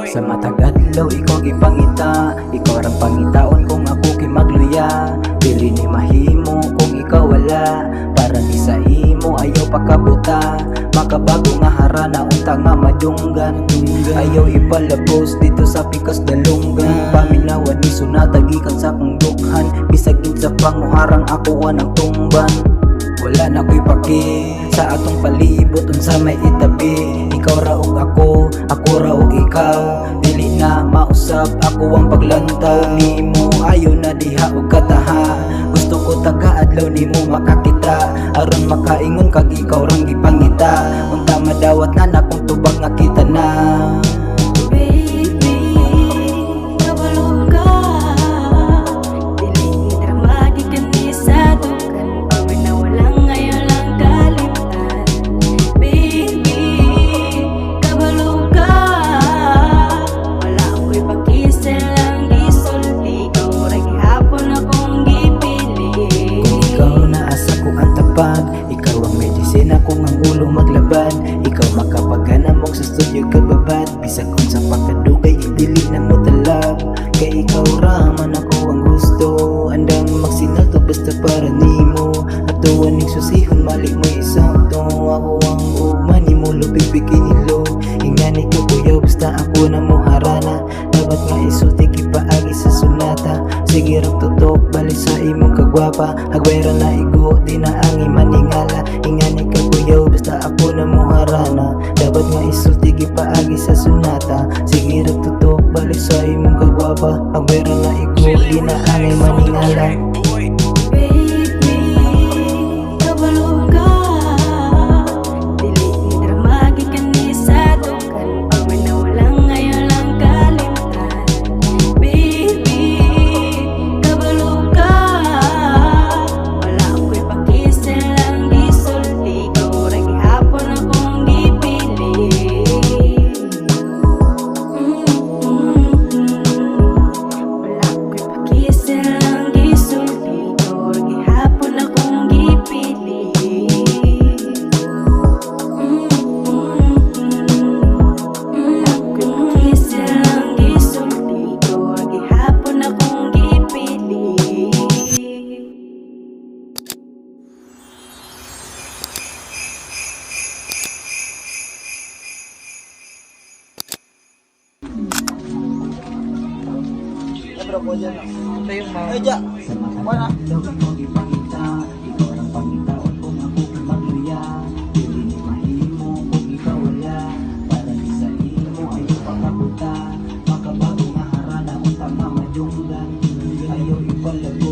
Sa matag adlaw ikaw gipangita, ikaw rang pangitaon kung ako kimagluya. Dili ni mahimo kung ikaw wala, para di sa imo ayaw pakabuta. Makabago nga harana unta nga madunggan, ayaw ipalabos dito sa pikas dalunggan. Paminawan ni sunatagikan sa kong dukhan, bisagin sa panguharang ako anang tumban. Wala na ko'y paki sa atong palibot unsa may itabi. Ikaw ra og ako ra og ikaw. Dili na mausab ako ang paglantaw nimo, ayaw na diha og kataha. Gusto ko taga-adlaw nimo makakita, aron makaingon kag ikaw rang gipangita. Unta madawat na nakong tubag nga kita na. Ikaw ang medisina kung ang ulo maglaban. Ikaw makapagana mong sa studio kababad. Bisag kung sa pagkadugay dili na mo talab. Kay ikaw raman ako ang gusto, andam magsinalto basta para nimo. Atuan ning susihon mali mo isakto. Ako ang ugman nimo lupig bikinilo. Ingani ko kuya basta ako na mo harana. Dapat nga isulti kipaagi sa sunata. Sige rang tutok balik sa imong kagwapa. Hagwera na igo di na ang imaningala. Ingani ka kuya basta ako na mo harana. Dapat nga isulti kipaagi sa sunata. Sige rang tutok balik sa imong kagwapa. Hagwera na igo di na ang imaningala. Ito yung mga Ay, ja. Wala. Ikaw gipangita, ikaw rang pangitaon kung ako kimagluya. Dili ni mahimo kung ikaw wala, para di sa imo ayaw pakabuta. Makabago nga harana unta nga madunggan, ayaw ipalago